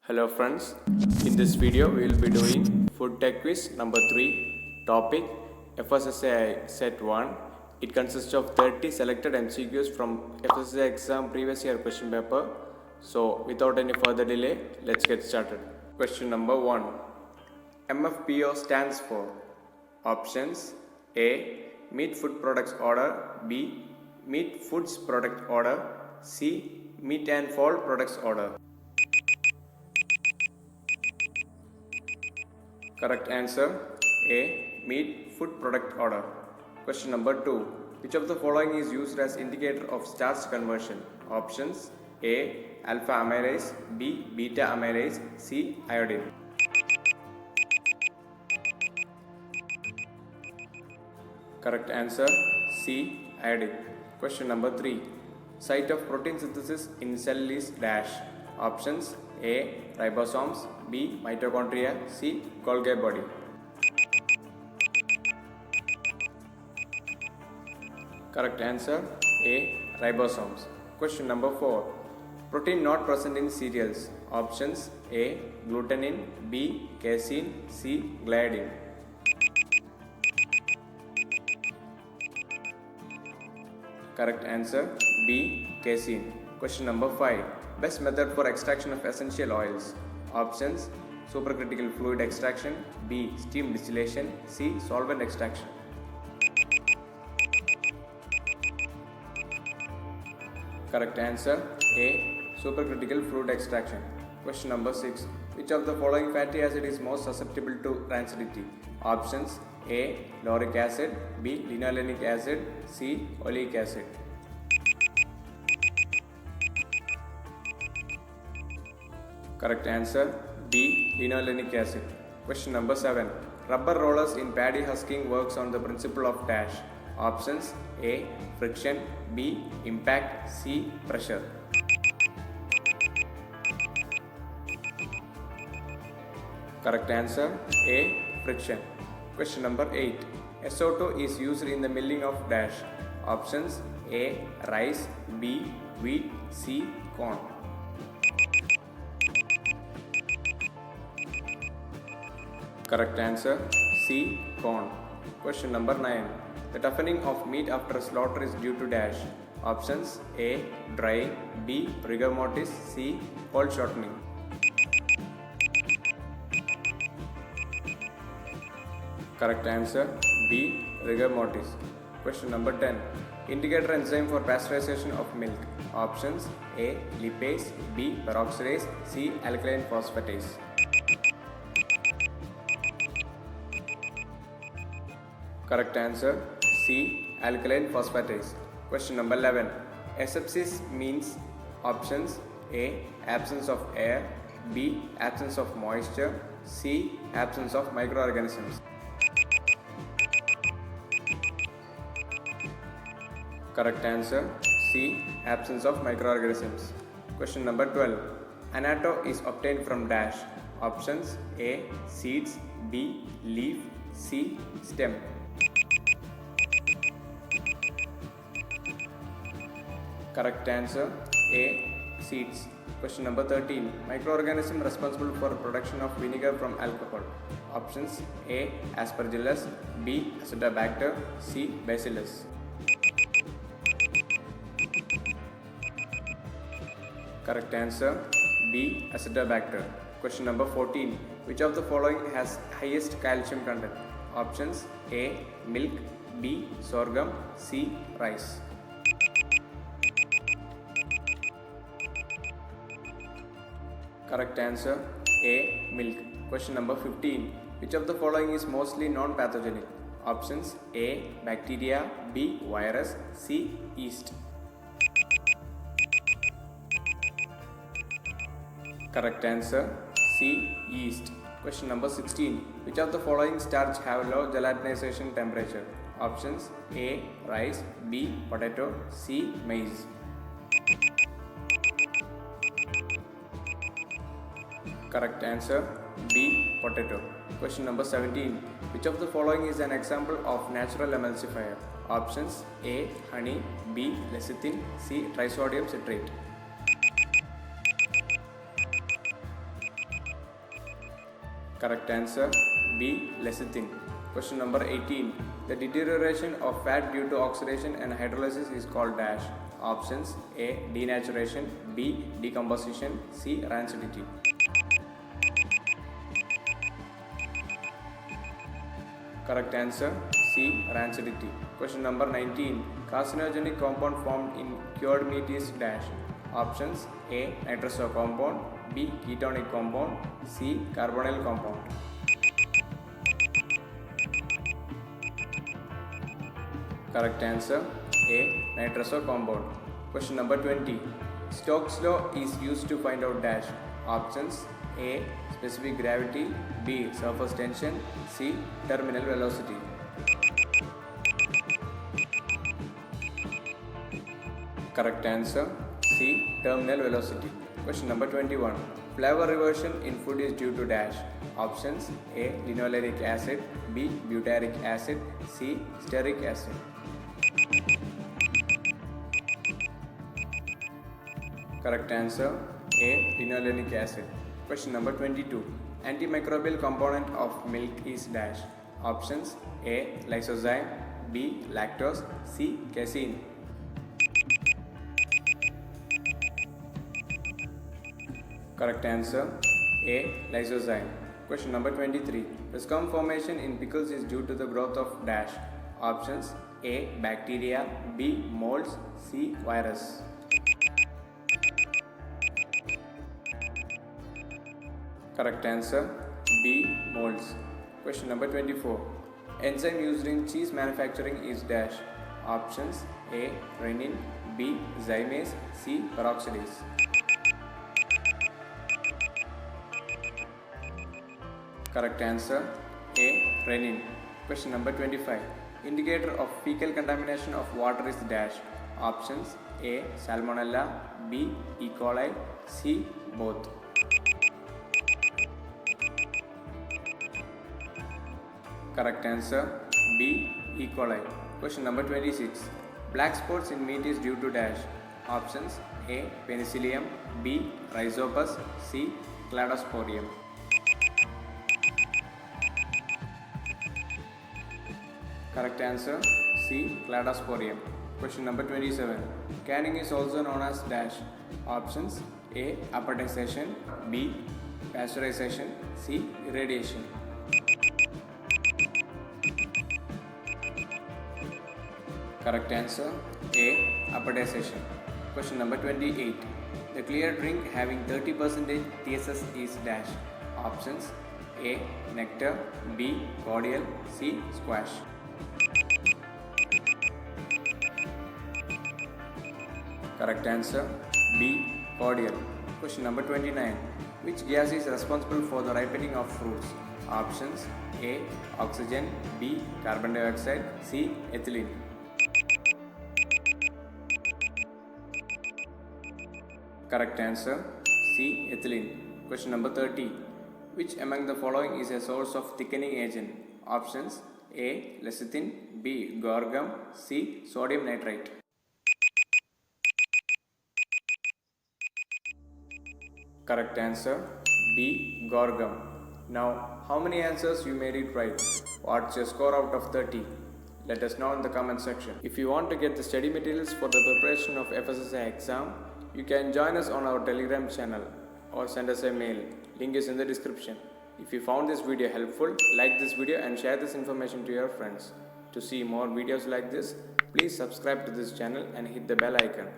Hello friends, in this video we will be doing food tech quiz number 3, topic FSSAI set 1. It consists of 30 selected MCQs from FSSAI exam previous year question paper. So without any further delay, let's get started. Question number 1. MFPO stands for options A. Meat Food Products Order, B. Meat Foods Product Order, C. Meat and Fowl Products Order. Correct answer A. Meat Food Product Order. Question number 2. Which of the following is used as indicator of starch conversion? Options A. Alpha amylase, B. Beta amylase, C. Iodine. Correct answer C. Iodine. Question number 3. Site of protein synthesis in cell is dash. Options A. Ribosomes, B. Mitochondria, C. Golgi body. Correct answer A. Ribosomes. Question number 4. Protein not present in cereals. Options A. Glutenin, B. Casein, C. Gliadin. Correct answer B. Casein. Question number 5. Best method for extraction of essential oils. Options supercritical fluid extraction, B. Steam distillation, C. Solvent extraction. Correct answer A. Supercritical fluid extraction. Question number 6. Which of the following fatty acid is most susceptible to rancidity? Options A. Lauric acid, B. Linolenic acid, C. Oleic acid. Correct answer B. Linolenic acid. Question number 7. Rubber rollers in paddy husking works on the principle of dash. Options A. Friction, B. Impact, C. Pressure. Correct answer A. Friction. Question number 8. SO2 is used in the milling of dash. Options A. Rice, B. Wheat, C. Corn. Correct answer C. Corn. Question number 9. The toughening of meat after slaughter is due to dash. Options A. Drying, B. Rigor mortis, C. Cold shortening. Correct answer B. Rigor mortis. Question number 10. Indicator enzyme for pasteurization of milk. Options A. Lipase, B. Peroxidase, C. Alkaline phosphatase. Correct answer C. Alkaline phosphatase. Question number 11. Asepsis means options A. Absence of air, B. Absence of moisture, C. Absence of microorganisms. Correct answer C. Absence of microorganisms. Question number 12. Annatto is obtained from dash. Options A. Seeds, B. Leaf, C. Stem. Correct answer A. Seeds. Question number 13. Microorganism responsible for production of vinegar from alcohol. Options A. Aspergillus, B. Acetobacter, C. Bacillus. Correct answer B. Acetobacter. Question number 14. Which of the following has highest calcium content? Options A. Milk, B. Sorghum, C. Rice. Correct answer A. Milk. Question number 15. Which of the following is mostly non-pathogenic? Options A. Bacteria, B. Virus, C. Yeast. Correct answer C. Yeast. Question number 16. Which of the following starch have low gelatinization temperature? Options A. Rice, B. Potato, C. Maize. Correct answer B. Potato. Question number 17. Which of the following is an example of natural emulsifier? Options A. Honey, B. Lecithin, C. Trisodium citrate. Correct answer B. Lecithin. Question number 18. The deterioration of fat due to oxidation and hydrolysis is called dash. Options A. Denaturation, B. Decomposition, C. Rancidity. Correct answer C. Rancidity. Question number 19. Carcinogenic compound formed in cured meat is dash. Options A. Nitrous compound, B. Ketonic compound, C. Carbonyl compound. Correct answer A. Nitrous compound. Question number 20. Stokes law is used to find out dash. Options A. Specific gravity, B. Surface tension, C. Terminal velocity. Correct answer C. Terminal velocity. Question number 21. Flavor reversion in food is due to dash. Options A. Linoleic acid, B. Butyric acid, C. Stearic acid. Correct answer A. Linoleic acid. Question number 22. Antimicrobial component of milk is dash. Options A. Lysozyme, B. Lactose, C. Casein. Correct answer A. Lysozyme. Question number 23. The scum formation in pickles is due to the growth of dash. Options A. Bacteria, B. Molds, C. Virus. Correct answer B. Molds. Question number 24. Enzyme used in cheese manufacturing is dash. Options A. Rennin, B. Zymase, C. Peroxidase. Correct answer A. Rennin. Question number 25. Indicator of fecal contamination of water is dash. Options A. Salmonella, B. E. coli, C. Both. Correct answer B. E. coli. Question number 26. Black spots in meat is due to dash. Options A. Penicillium, B. Rhizopus, C. Cladosporium. Correct answer C. Cladosporium. Question number 27. Canning is also known as dash. Options A. Appetization, B. Pasteurization, C. Irradiation. Correct answer A. Appetization. Question number 28. The clear drink having 30% TSS is dash. Options A. Nectar, B. Cordial, C. Squash. Correct answer B. Cordial. Question number 29. Which gas is responsible for the ripening of fruits? Options A. Oxygen, B. Carbon dioxide, C. Ethylene. Correct answer C. Ethylene. Question number 30. Which among the following is a source of thickening agent? Options A. Lecithin, B. Guar gum, C. Sodium nitrite. Correct answer B. Guar gum. Now, how many answers you made it right? What's your score out of 30? Let us know in the comment section. If you want to get the study materials for the preparation of FSSAI exam, you can join us on our Telegram channel or send us a mail. Link is in the description. If you found this video helpful, like this video and share this information to your friends. To see more videos like this, please subscribe to this channel and hit the bell icon.